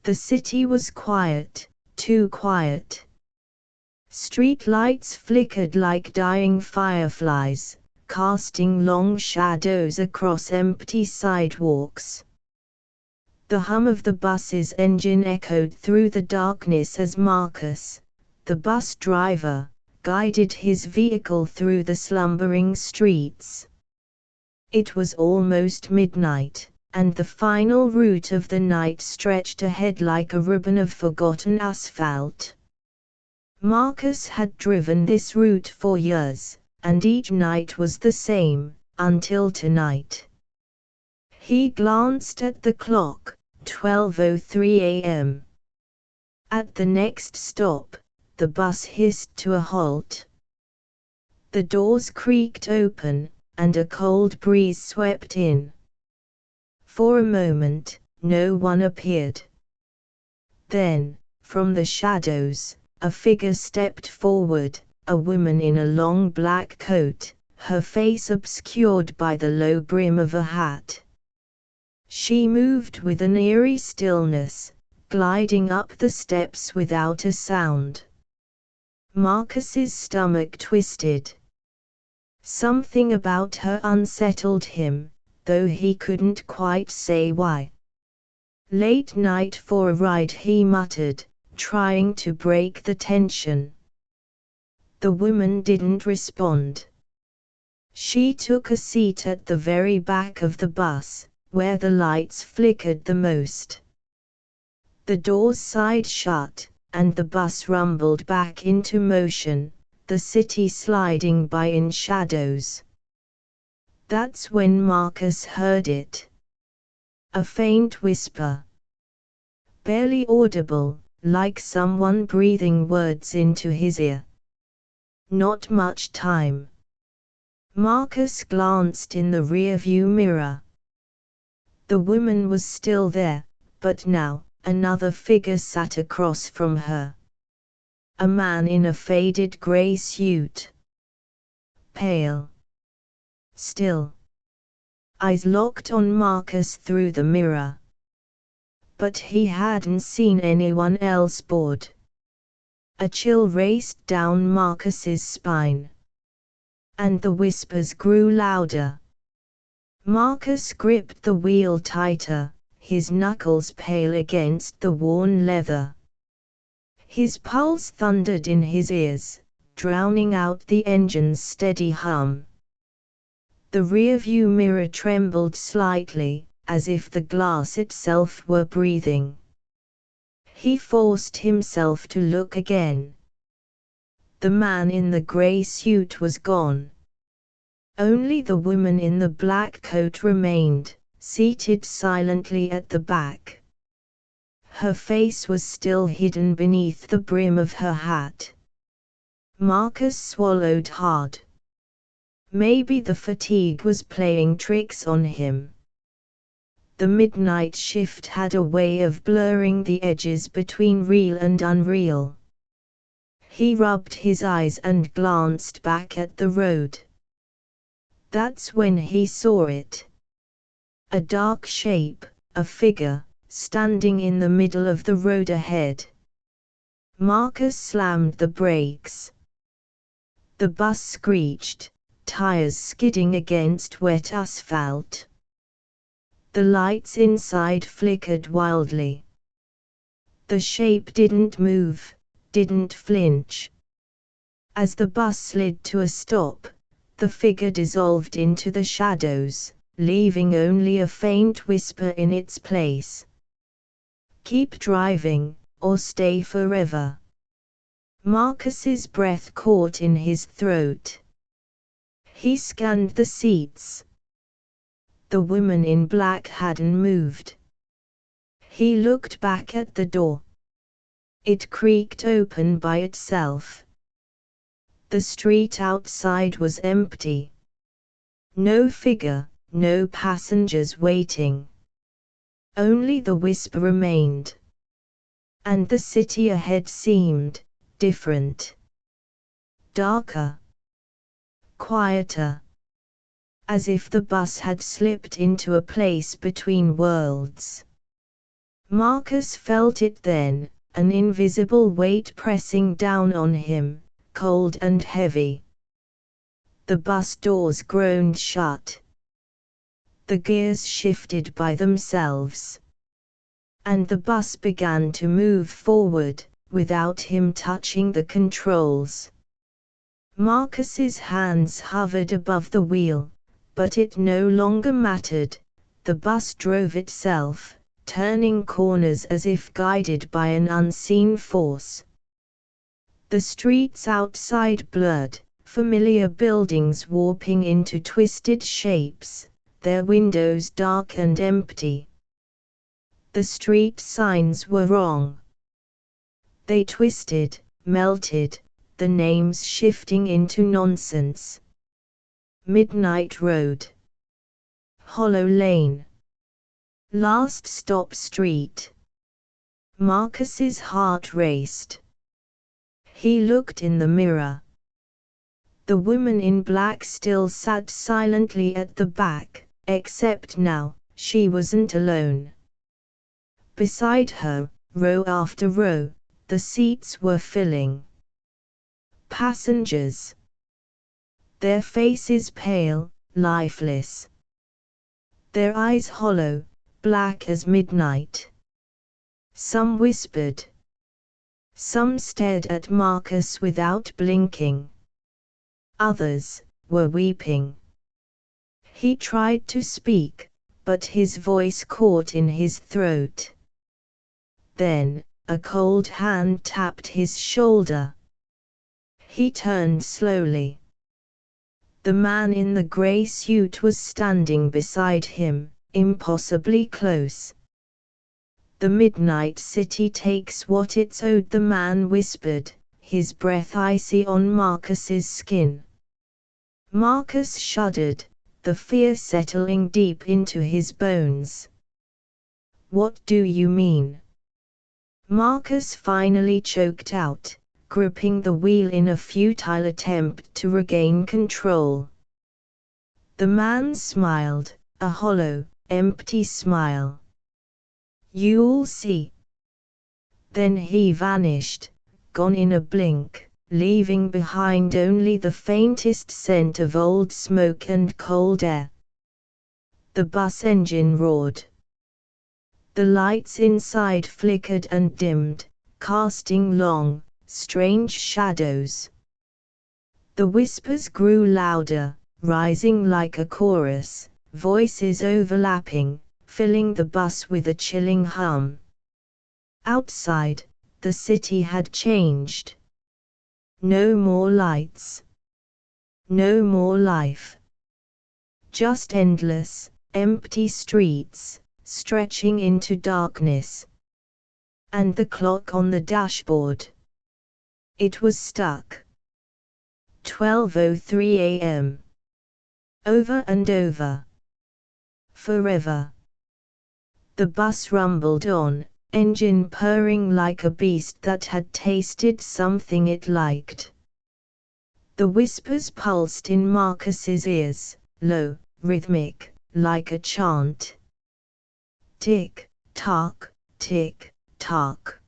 The city was quiet, too quiet. Street lights flickered like dying fireflies, casting long shadows across empty sidewalks. The hum of the bus's engine echoed through the darkness as Marcus, the bus driver, guided his vehicle through the slumbering streets. It was almost midnight, and the final route of the night stretched ahead like a ribbon of forgotten asphalt. Marcus had driven this route for years, and each night was the same, until tonight. He glanced at the clock, 12:03 a.m. At the next stop, the bus hissed to a halt. The doors creaked open, and a cold breeze swept in. For a moment, no one appeared. Then, from the shadows, a figure stepped forward, a woman in a long black coat, her face obscured by the low brim of a hat. She moved with an eerie stillness, gliding up the steps without a sound. Marcus's stomach twisted. Something about her unsettled him, though he couldn't quite say why. "Late night for a ride," he muttered, trying to break the tension. The woman didn't respond. She took a seat at the very back of the bus, where the lights flickered the most. The doors sighed shut, and the bus rumbled back into motion, the city sliding by in shadows. That's when Marcus heard it. A faint whisper. Barely audible, like someone breathing words into his ear. Not much time. Marcus glanced in the rearview mirror. The woman was still there, but now, another figure sat across from her. A man in a faded grey suit. Pale. Still. Eyes locked on Marcus through the mirror. But he hadn't seen anyone else board. A chill raced down Marcus's spine. And the whispers grew louder. Marcus gripped the wheel tighter, his knuckles pale against the worn leather. His pulse thundered in his ears, drowning out the engine's steady hum. The rearview mirror trembled slightly, as if the glass itself were breathing. He forced himself to look again. The man in the grey suit was gone. Only the woman in the black coat remained, seated silently at the back. Her face was still hidden beneath the brim of her hat. Marcus swallowed hard. Maybe the fatigue was playing tricks on him. The midnight shift had a way of blurring the edges between real and unreal. He rubbed his eyes and glanced back at the road. That's when he saw it. A dark shape, a figure, standing in the middle of the road ahead. Marcus slammed the brakes. The bus screeched, tires skidding against wet asphalt. The lights inside flickered wildly. The shape didn't move, didn't flinch. As the bus slid to a stop, the figure dissolved into the shadows, leaving only a faint whisper in its place. "Keep driving, or stay forever." Marcus's breath caught in his throat. He scanned the seats. The woman in black hadn't moved. He looked back at the door. It creaked open by itself. The street outside was empty. No figure, no passengers waiting. Only the whisper remained. And the city ahead seemed different. Darker. Quieter. As if the bus had slipped into a place between worlds. Marcus felt it then, an invisible weight pressing down on him, cold and heavy. The bus doors groaned shut. The gears shifted by themselves. And the bus began to move forward, without him touching the controls. Marcus's hands hovered above the wheel, but it no longer mattered. The bus drove itself, turning corners as if guided by an unseen force. The streets outside blurred, familiar buildings warping into twisted shapes, their windows dark and empty. The street signs were wrong. They twisted, melted, the names shifting into nonsense. Midnight Road. Hollow Lane. Last Stop Street. Marcus's heart raced. He looked in the mirror. The woman in black still sat silently at the back, except now, she wasn't alone. Beside her, row after row, the seats were filling. Passengers. Their faces pale, lifeless. Their eyes hollow, black as midnight. Some whispered. Some stared at Marcus without blinking. Others were weeping. He tried to speak, but his voice caught in his throat. Then, a cold hand tapped his shoulder. He turned slowly. The man in the grey suit was standing beside him, impossibly close. "The midnight city takes what it's owed," the man whispered, his breath icy on Marcus's skin. Marcus shuddered, the fear settling deep into his bones. "What do you mean?" Marcus finally choked out, gripping the wheel in a futile attempt to regain control. The man smiled, a hollow, empty smile. "You'll see." Then he vanished, gone in a blink, leaving behind only the faintest scent of old smoke and cold air. The bus engine roared. The lights inside flickered and dimmed, casting long, strange shadows. The whispers grew louder, rising like a chorus, voices overlapping, filling the bus with a chilling hum. Outside, the city had changed. No more lights. No more life. Just endless, empty streets, stretching into darkness. And the clock on the dashboard. It was stuck. 12:03 a.m. Over and over. Forever. The bus rumbled on, engine purring like a beast that had tasted something it liked. The whispers pulsed in Marcus's ears, low, rhythmic, like a chant. Tick, tock, tick, tock.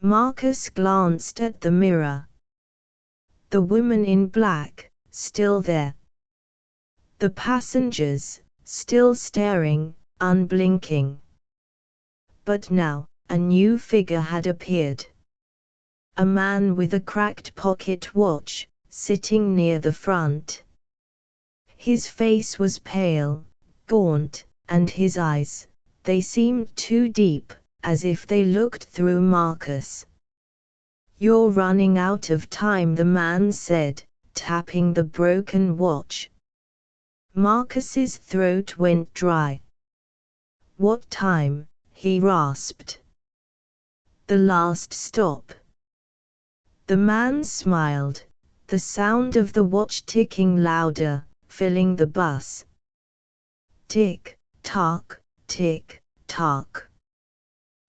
Marcus glanced at the mirror. The woman in black, still there. The passengers, still staring, unblinking. But now, a new figure had appeared. A man with a cracked pocket watch, sitting near the front. His face was pale, gaunt, and his eyes, they seemed too deep, as if they looked through Marcus. "You're running out of time," the man said, tapping the broken watch. Marcus's throat went dry. "What time?" he rasped. "The last stop." The man smiled, the sound of the watch ticking louder, filling the bus. Tick, tock, tick, tock.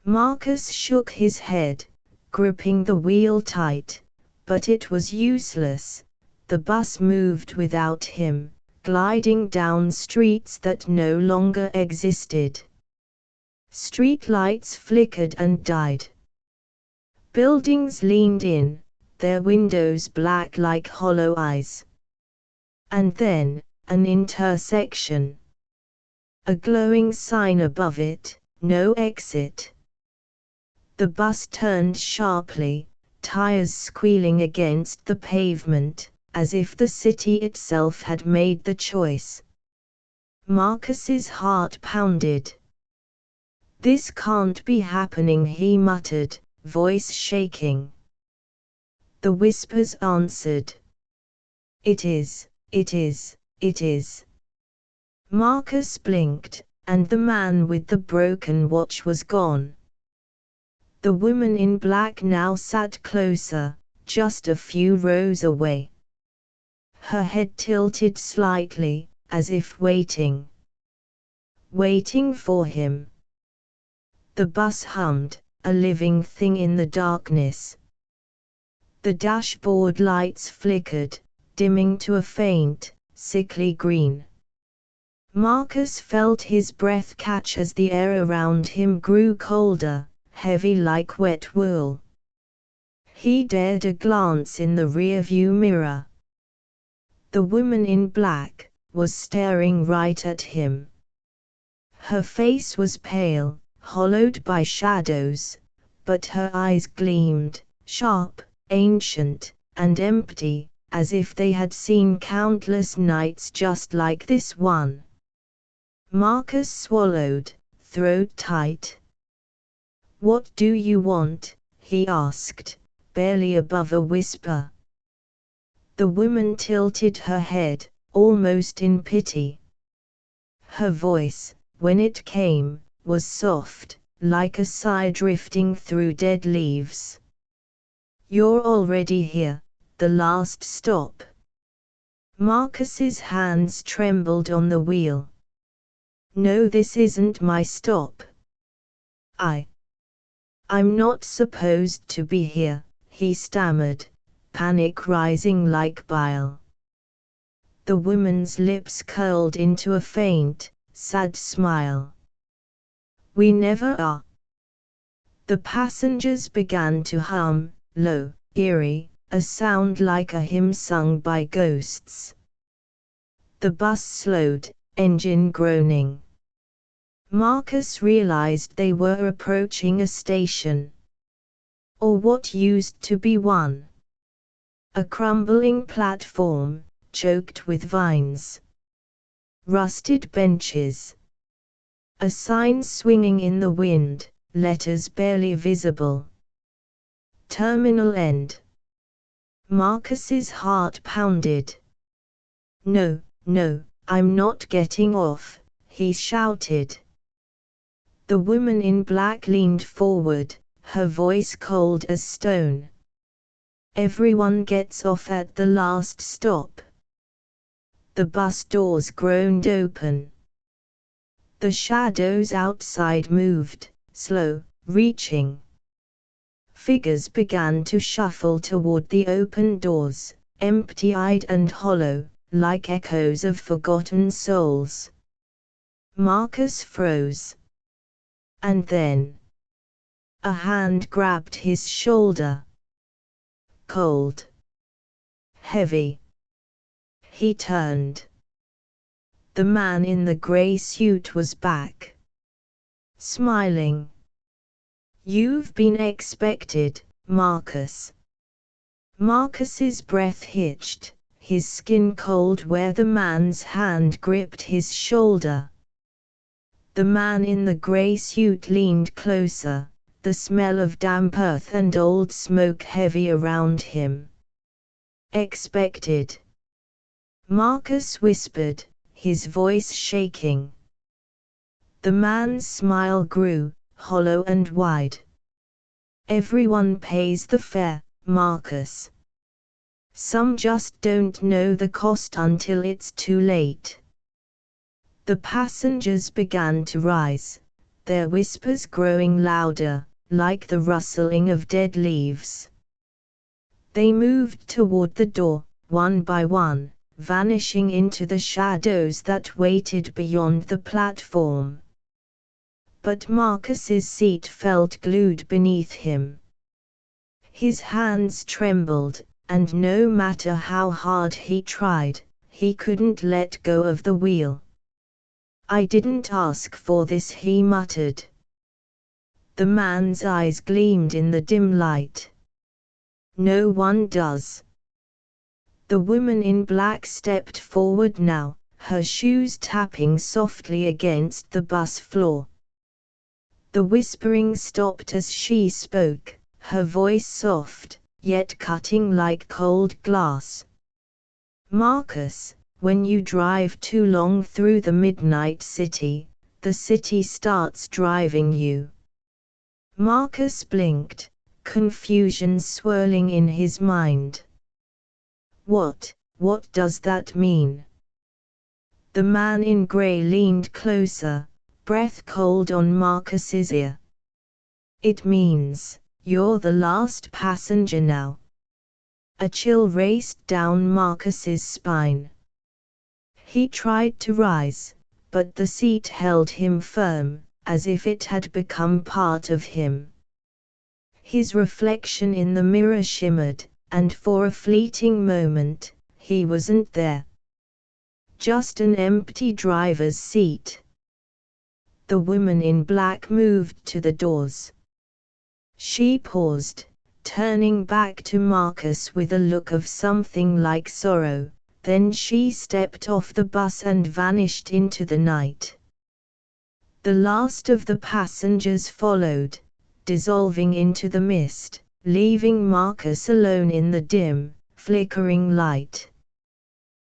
Marcus shook his head, gripping the wheel tight, but it was useless. The bus moved without him, gliding down streets that no longer existed. Street lights flickered and died. Buildings leaned in, their windows black like hollow eyes. And then, an intersection. A glowing sign above it, no exit. The bus turned sharply, tires squealing against the pavement, as if the city itself had made the choice. Marcus's heart pounded. "This can't be happening," he muttered, voice shaking. The whispers answered. "It is, it is, it is." Marcus blinked, and the man with the broken watch was gone. The woman in black now sat closer, just a few rows away. Her head tilted slightly, as if waiting. Waiting for him. The bus hummed, a living thing in the darkness. The dashboard lights flickered, dimming to a faint, sickly green. Marcus felt his breath catch as the air around him grew colder, heavy like wet wool. He dared a glance in the rearview mirror. The woman in black was staring right at him. Her face was pale, hollowed by shadows, but her eyes gleamed, sharp, ancient, and empty, as if they had seen countless nights just like this one. Marcus swallowed, throat tight. "What do you want?" he asked, barely above a whisper. The woman tilted her head, almost in pity. Her voice, when it came, was soft, like a sigh drifting through dead leaves. "You're already here, the last stop." Marcus's hands trembled on the wheel. "No, this isn't my stop. I'm not supposed to be here," he stammered, panic rising like bile. The woman's lips curled into a faint, sad smile. "We never are." The passengers began to hum, low, eerie, a sound like a hymn sung by ghosts. The bus slowed, engine groaning. Marcus realized they were approaching a station. Or what used to be one. A crumbling platform, choked with vines. Rusted benches. A sign swinging in the wind, letters barely visible. Terminal end. Marcus's heart pounded. "No, no, I'm not getting off," he shouted. The woman in black leaned forward, her voice cold as stone. "Everyone gets off at the last stop." The bus doors groaned open. The shadows outside moved, slow, reaching. Figures began to shuffle toward the open doors, empty-eyed and hollow, like echoes of forgotten souls. Marcus froze. And then a hand grabbed his shoulder. Cold. Heavy. He turned. The man in the gray suit was back. Smiling. "You've been expected, Marcus." Marcus's breath hitched, his skin cold where the man's hand gripped his shoulder. The man in the gray suit leaned closer, the smell of damp earth and old smoke heavy around him. "Expected?" Marcus whispered, his voice shaking. The man's smile grew, hollow and wide. "Everyone pays the fare, Marcus. Some just don't know the cost until it's too late." The passengers began to rise, their whispers growing louder, like the rustling of dead leaves. They moved toward the door, one by one, vanishing into the shadows that waited beyond the platform. but Marcus's seat felt glued beneath him. His hands trembled, and no matter how hard he tried, he couldn't let go of the wheel. "I didn't ask for this," he muttered. The man's eyes gleamed in the dim light. "No one does." The woman in black stepped forward now, her shoes tapping softly against the bus floor. The whispering stopped as she spoke, her voice soft, yet cutting like cold glass. "Marcus, when you drive too long through the midnight city, the city starts driving you." Marcus blinked, confusion swirling in his mind. What does that mean?" The man in grey leaned closer, breath cold on Marcus's ear. "It means, you're the last passenger now." A chill raced down Marcus's spine. He tried to rise, but the seat held him firm, as if it had become part of him. His reflection in the mirror shimmered, and for a fleeting moment, he wasn't there. Just an empty driver's seat. The woman in black moved to the doors. She paused, turning back to Marcus with a look of something like sorrow, then she stepped off the bus and vanished into the night. The last of the passengers followed, dissolving into the mist, leaving Marcus alone in the dim, flickering light.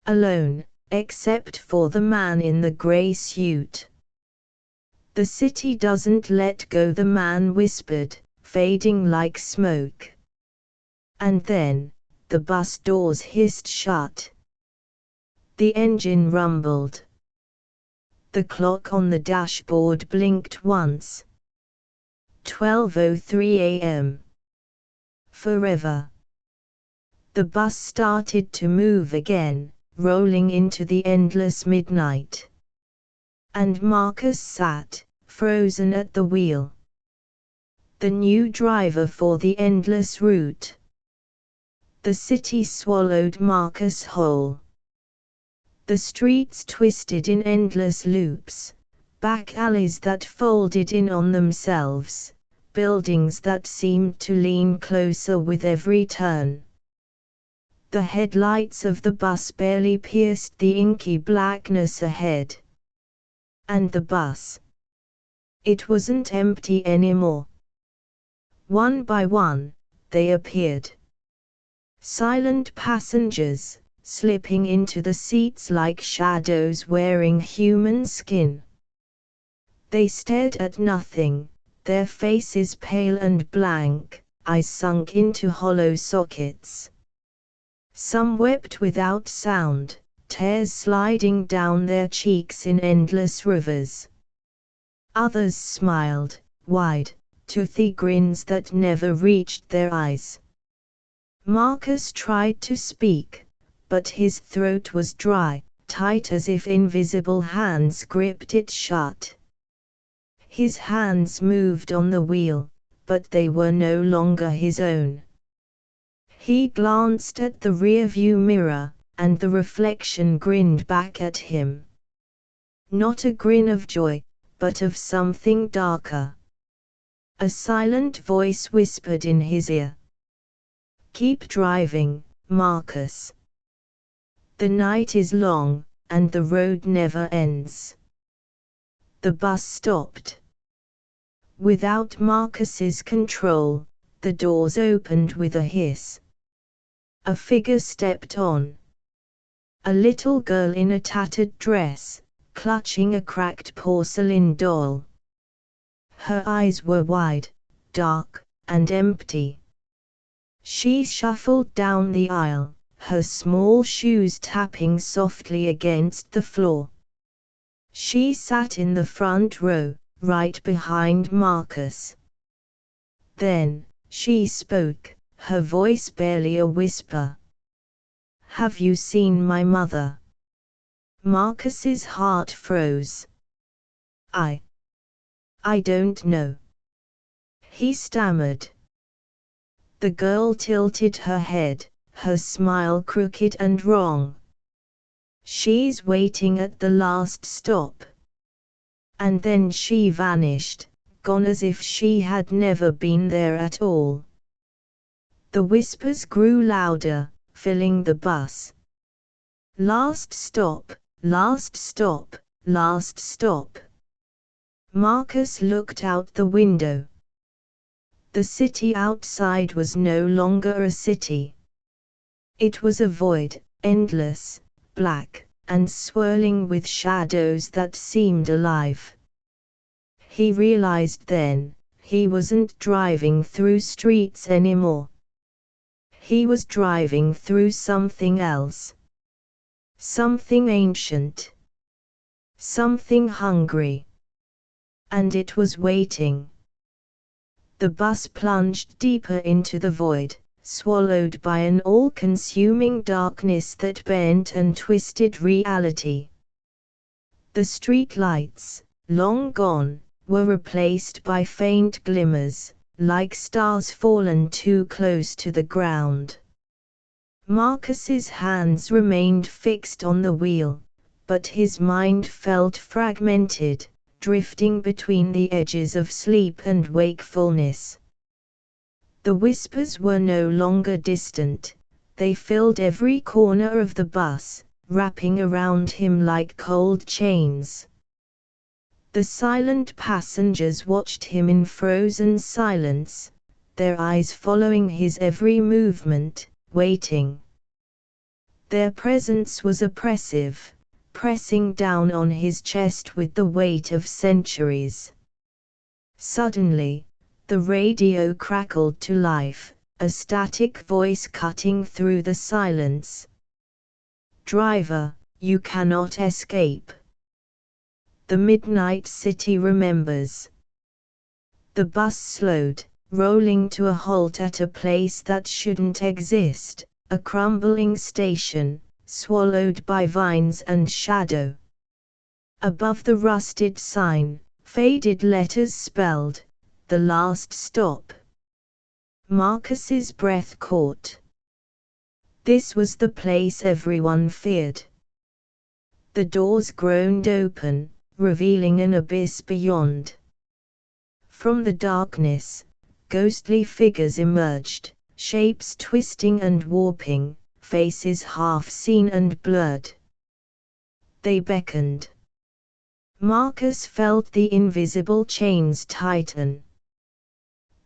Alone, except for the man in the grey suit. "The city doesn't let go," the man whispered, fading like smoke. And then, the bus doors hissed shut. The engine rumbled. The clock on the dashboard blinked once. 12:03 a.m. Forever. The bus started to move again, rolling into the endless midnight. And Marcus sat, frozen at the wheel. The new driver for the endless route. The city swallowed Marcus whole. The streets twisted in endless loops, back alleys that folded in on themselves, buildings that seemed to lean closer with every turn. The headlights of the bus barely pierced the inky blackness ahead. And the bus. It wasn't empty anymore. One by one, they appeared. Silent passengers, slipping into the seats like shadows wearing human skin. They stared at nothing, their faces pale and blank, eyes sunk into hollow sockets. Some wept without sound, tears sliding down their cheeks in endless rivers. Others smiled, wide, toothy grins that never reached their eyes. Marcus tried to speak, but his throat was dry, tight as if invisible hands gripped it shut. His hands moved on the wheel, but they were no longer his own. He glanced at the rearview mirror, and the reflection grinned back at him. Not a grin of joy, but of something darker. A silent voice whispered in his ear. "Keep driving, Marcus. The night is long, and the road never ends." The bus stopped. Without Marcus's control, the doors opened with a hiss. A figure stepped on. A little girl in a tattered dress, clutching a cracked porcelain doll. Her eyes were wide, dark, and empty. She shuffled down the aisle, her small shoes tapping softly against the floor. She sat in the front row, right behind Marcus. Then, she spoke, her voice barely a whisper. "Have you seen my mother?" Marcus's heart froze. I I don't know," he stammered. The girl tilted her head, her smile crooked and wrong. "She's waiting at the last stop." And then she vanished, gone as if she had never been there at all. The whispers grew louder, filling the bus. "Last stop, last stop, last stop." Marcus looked out the window. The city outside was no longer a city. It was a void, endless, black, and swirling with shadows that seemed alive. He realized then, he wasn't driving through streets anymore. He was driving through something else. Something ancient. Something hungry. And it was waiting. The bus plunged deeper into the void, swallowed by an all-consuming darkness that bent and twisted reality. The street lights, long gone, were replaced by faint glimmers, like stars fallen too close to the ground. Marcus's hands remained fixed on the wheel, but his mind felt fragmented, drifting between the edges of sleep and wakefulness. The whispers were no longer distant, they filled every corner of the bus, wrapping around him like cold chains. The silent passengers watched him in frozen silence, their eyes following his every movement, waiting. Their presence was oppressive, pressing down on his chest with the weight of centuries. Suddenly, the radio crackled to life, a static voice cutting through the silence. "Driver, you cannot escape. The Midnight City remembers." The bus slowed, rolling to a halt at a place that shouldn't exist, a crumbling station, swallowed by vines and shadow. Above the rusted sign, faded letters spelled, "The last stop." Marcus's breath caught. This was the place everyone feared. The doors groaned open, revealing an abyss beyond. From the darkness, ghostly figures emerged, shapes twisting and warping, faces half seen and blurred. They beckoned. Marcus felt the invisible chains tighten.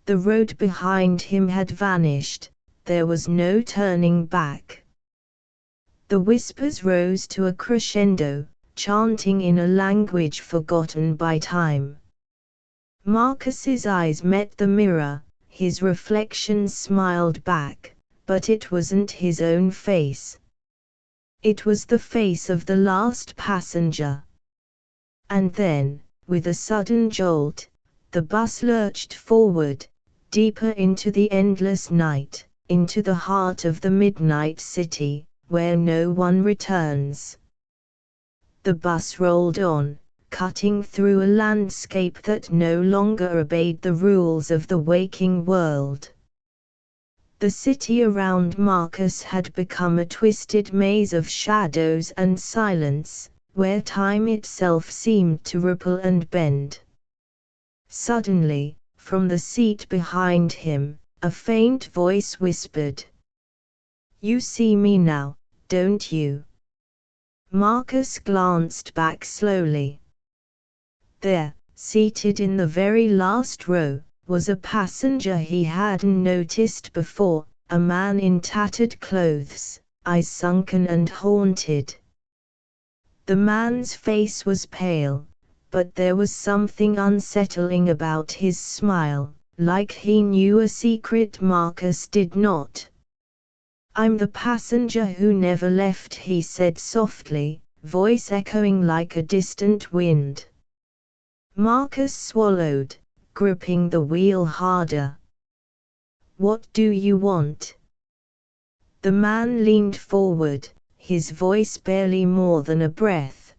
The road behind him had vanished, there was no turning back. The whispers rose to a crescendo, chanting in a language forgotten by time. Marcus's eyes met the mirror, his reflection smiled back, but it wasn't his own face. It was the face of the last passenger. And then, with a sudden jolt, the bus lurched forward, deeper into the endless night, into the heart of the Midnight City, where no one returns. The bus rolled on, cutting through a landscape that no longer obeyed the rules of the waking world. The city around Marcus had become a twisted maze of shadows and silence, where time itself seemed to ripple and bend. Suddenly, from the seat behind him, a faint voice whispered, "You see me now, don't you?" Marcus glanced back slowly. There, seated in the very last row, was a passenger he hadn't noticed before, a man in tattered clothes, eyes sunken and haunted. The man's face was pale, but there was something unsettling about his smile, like he knew a secret Marcus did not. "I'm the passenger who never left," he said softly, voice echoing like a distant wind. Marcus swallowed, gripping the wheel harder. "What do you want?" The man leaned forward, his voice barely more than a breath.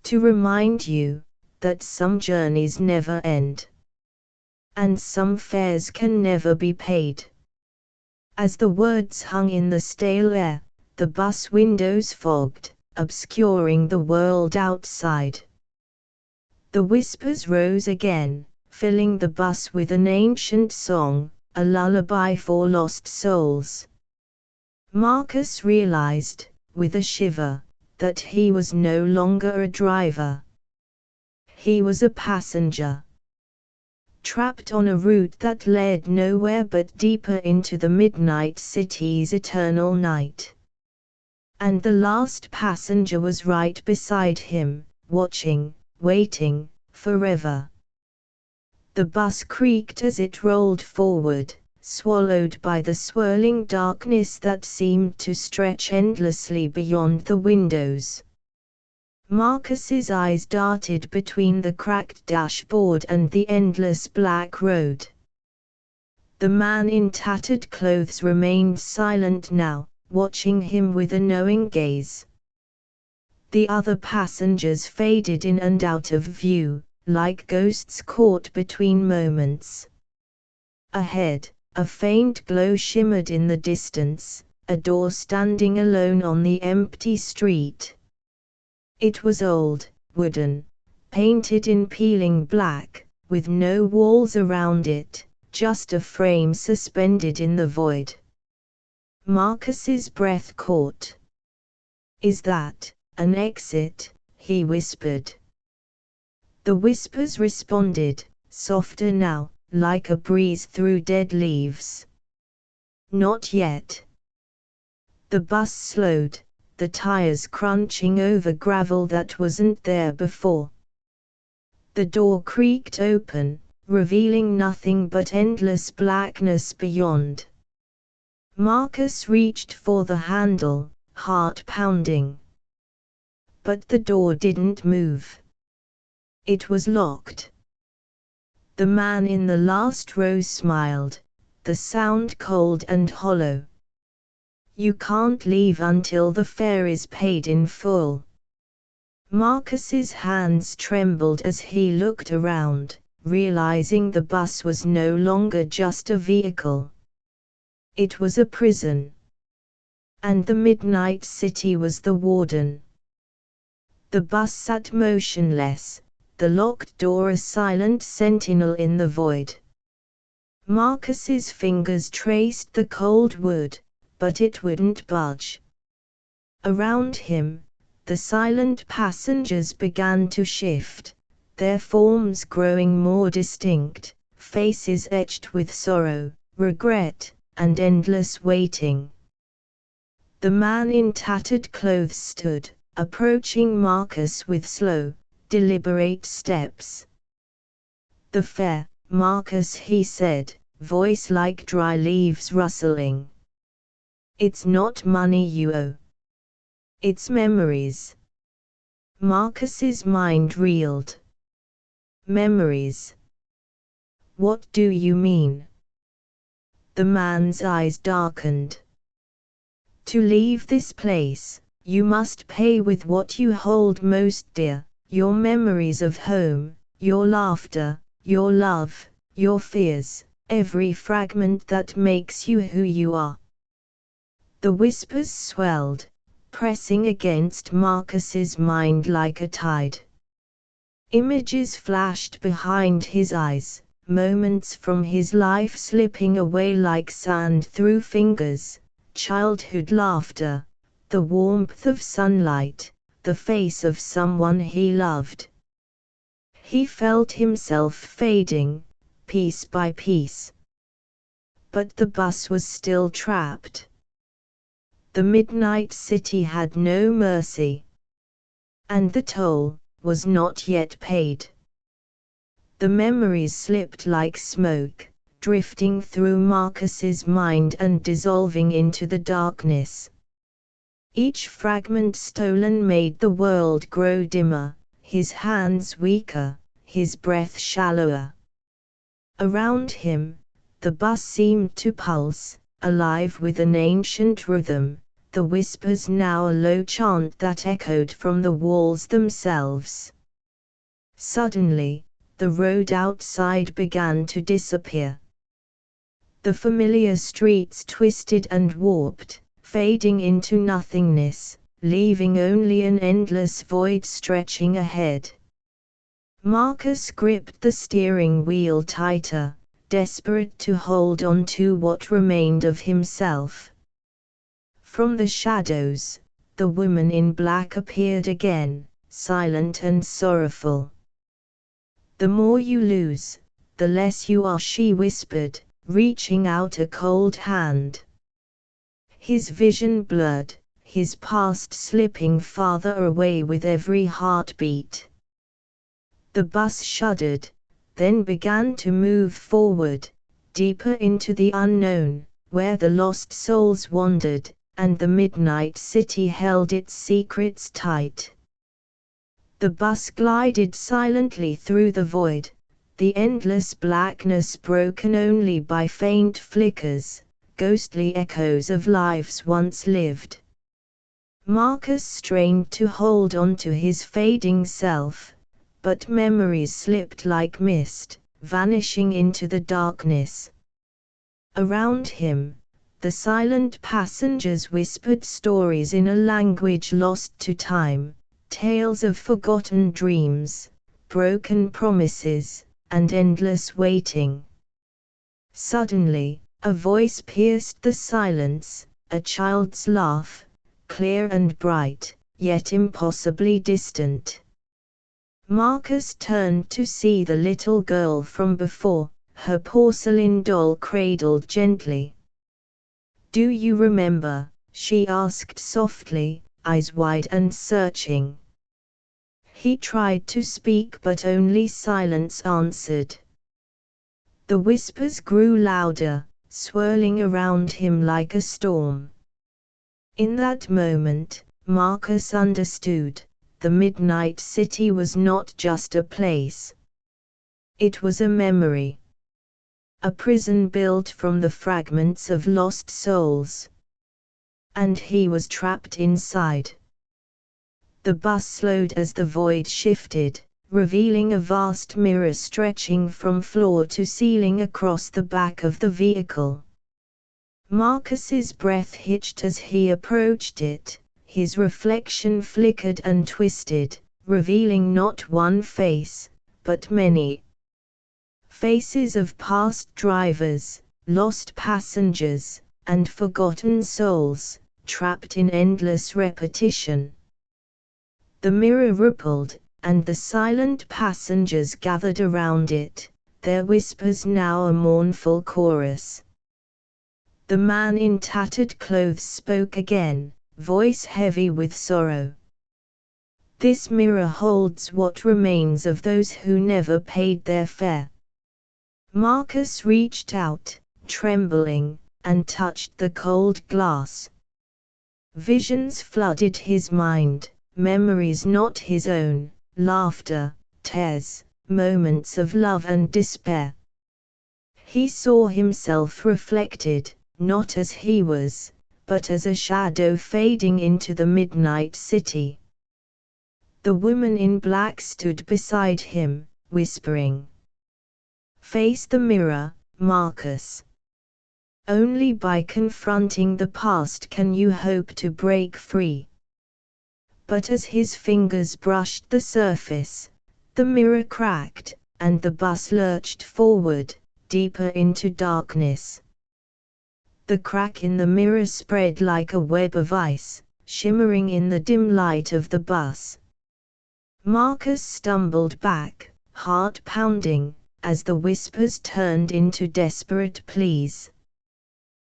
"To remind you, that some journeys never end, and some fares can never be paid. As the words hung in the stale air, the bus windows fogged, obscuring the world outside. The whispers rose again, filling the bus with an ancient song, a lullaby for lost souls. Marcus realized, with a shiver, that he was no longer a driver. He was a passenger, trapped on a route that led nowhere but deeper into the midnight city's eternal night. And the last passenger was right beside him, watching, waiting, forever. The bus creaked as it rolled forward, swallowed by the swirling darkness that seemed to stretch endlessly beyond the windows. Marcus's eyes darted between the cracked dashboard and the endless black road. The man in tattered clothes remained silent now, watching him with a knowing gaze. The other passengers faded in and out of view, like ghosts caught between moments. Ahead, a faint glow shimmered in the distance, a door standing alone on the empty street. It was old, wooden, painted in peeling black, with no walls around it, just a frame suspended in the void. Marcus's breath caught. "Is that an exit?" he whispered. The whispers responded, softer now, like a breeze through dead leaves. "Not yet." The bus slowed, the tires crunching over gravel that wasn't there before. The door creaked open, revealing nothing but endless blackness beyond. Marcus reached for the handle, heart pounding. But the door didn't move. It was locked. The man in the last row smiled, the sound cold and hollow. "You can't leave until the fare is paid in full." Marcus's hands trembled as he looked around, realizing the bus was no longer just a vehicle. It was a prison. And the midnight city was the warden. The bus sat motionless, the locked door a silent sentinel in the void. Marcus's fingers traced the cold wood, but it wouldn't budge. Around him, the silent passengers began to shift, their forms growing more distinct, faces etched with sorrow, regret, and endless waiting. The man in tattered clothes stood, approaching Marcus with slow, deliberate steps. "The fare, Marcus," he said, voice like dry leaves rustling. "It's not money you owe. It's memories." Marcus's mind reeled. "Memories? What do you mean?" The man's eyes darkened. "To leave this place, you must pay with what you hold most dear, your memories of home, your laughter, your love, your fears, every fragment that makes you who you are." The whispers swelled, pressing against Marcus's mind like a tide. Images flashed behind his eyes, moments from his life slipping away like sand through fingers, childhood laughter, the warmth of sunlight, the face of someone he loved. He felt himself fading, piece by piece. But the bus was still trapped. The midnight city had no mercy. And the toll was not yet paid. The memories slipped like smoke, drifting through Marcus's mind and dissolving into the darkness. Each fragment stolen made the world grow dimmer, his hands weaker, his breath shallower. Around him, the bus seemed to pulse, alive with an ancient rhythm, the whispers now a low chant that echoed from the walls themselves. Suddenly, the road outside began to disappear. The familiar streets twisted and warped, fading into nothingness, leaving only an endless void stretching ahead. Marcus gripped the steering wheel tighter, desperate to hold on to what remained of himself. From the shadows, the woman in black appeared again, silent and sorrowful. "The more you lose, the less you are," she whispered, reaching out a cold hand. His vision blurred, his past slipping farther away with every heartbeat. The bus shuddered, then began to move forward, deeper into the unknown, where the lost souls wandered, and the midnight city held its secrets tight. The bus glided silently through the void, the endless blackness broken only by faint flickers, ghostly echoes of lives once lived. Marcus strained to hold on to his fading self, but memories slipped like mist, vanishing into the darkness. Around him, the silent passengers whispered stories in a language lost to time, tales of forgotten dreams, broken promises, and endless waiting. Suddenly, a voice pierced the silence, a child's laugh, clear and bright, yet impossibly distant. Marcus turned to see the little girl from before, her porcelain doll cradled gently. "Do you remember?" she asked softly, eyes wide and searching. He tried to speak but only silence answered. The whispers grew louder, swirling around him like a storm. In that moment, Marcus understood, the midnight city was not just a place. It was a memory. A prison built from the fragments of lost souls. And he was trapped inside. The bus slowed as the void shifted, revealing a vast mirror stretching from floor to ceiling across the back of the vehicle. Marcus's breath hitched as he approached it, his reflection flickered and twisted, revealing not one face, but many. Faces of past drivers, lost passengers, and forgotten souls, trapped in endless repetition. The mirror rippled, and the silent passengers gathered around it, their whispers now a mournful chorus. The man in tattered clothes spoke again, voice heavy with sorrow. "This mirror holds what remains of those who never paid their fare." Marcus reached out, trembling, and touched the cold glass. Visions flooded his mind, memories not his own, laughter, tears, moments of love and despair. He saw himself reflected, not as he was, but as a shadow fading into the midnight city. The woman in black stood beside him, whispering, "Face the mirror, Marcus. Only by confronting the past can you hope to break free." But as his fingers brushed the surface, the mirror cracked, and the bus lurched forward, deeper into darkness. The crack in the mirror spread like a web of ice, shimmering in the dim light of the bus. Marcus stumbled back, heart pounding, as the whispers turned into desperate pleas.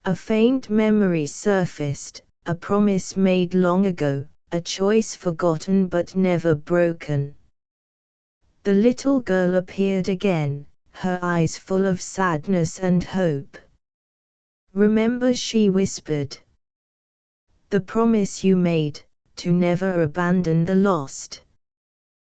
A faint memory surfaced, a promise made long ago, a choice forgotten but never broken. The little girl appeared again, her eyes full of sadness and hope. "Remember," she whispered. "The promise you made, to never abandon the lost."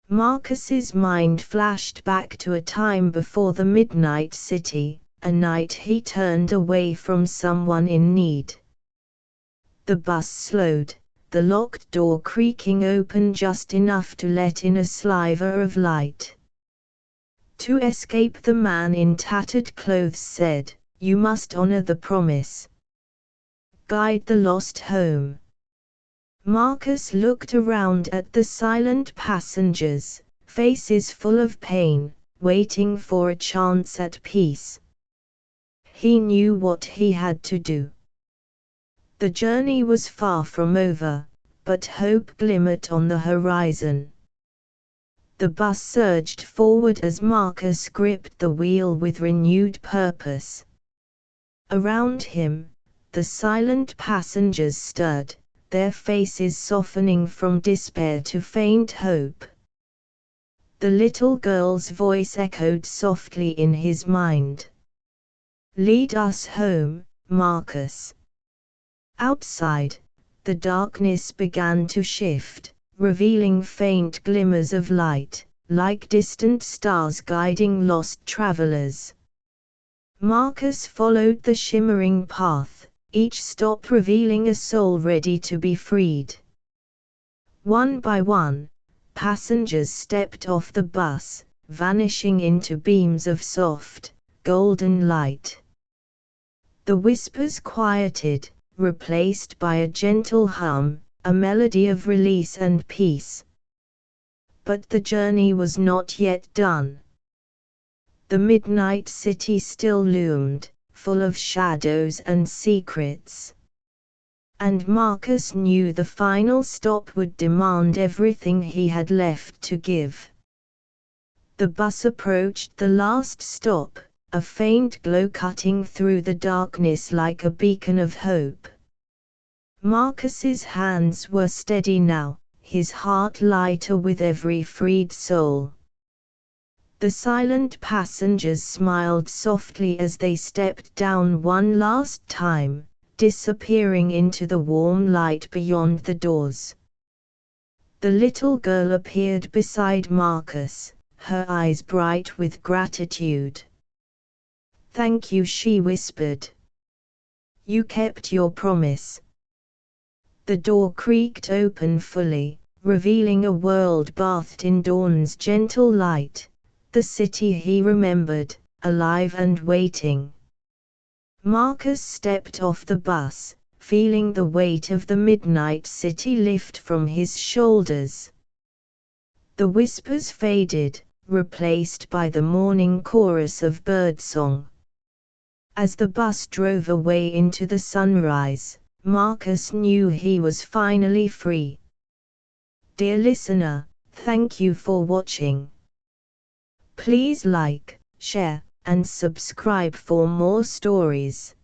Marcus's mind flashed back to a time before the midnight city, a night he turned away from someone in need. The bus slowed, the locked door creaking open just enough to let in a sliver of light. To escape, the man in tattered clothes said, "You must honor the promise. Guide the lost home." Marcus looked around at the silent passengers, faces full of pain, waiting for a chance at peace. He knew what he had to do. The journey was far from over, but hope glimmered on the horizon. The bus surged forward as Marcus gripped the wheel with renewed purpose. Around him, the silent passengers stirred, their faces softening from despair to faint hope. The little girl's voice echoed softly in his mind. "Lead us home, Marcus." Outside, the darkness began to shift, revealing faint glimmers of light, like distant stars guiding lost travelers. Marcus followed the shimmering path, each stop revealing a soul ready to be freed. One by one, passengers stepped off the bus, vanishing into beams of soft, golden light. The whispers quieted, replaced by a gentle hum, a melody of release and peace. But the journey was not yet done. The midnight city still loomed, full of shadows and secrets. And Marcus knew the final stop would demand everything he had left to give. The bus approached the last stop, a faint glow cutting through the darkness like a beacon of hope. Marcus's hands were steady now, his heart lighter with every freed soul. The silent passengers smiled softly as they stepped down one last time, disappearing into the warm light beyond the doors. The little girl appeared beside Marcus, her eyes bright with gratitude. "Thank you," she whispered. "You kept your promise." The door creaked open fully, revealing a world bathed in dawn's gentle light, the city he remembered, alive and waiting. Marcus stepped off the bus, feeling the weight of the midnight city lift from his shoulders. The whispers faded, replaced by the morning chorus of birdsong. As the bus drove away into the sunrise, Marcus knew he was finally free. Dear listener, thank you for watching. Please like, share, and subscribe for more stories.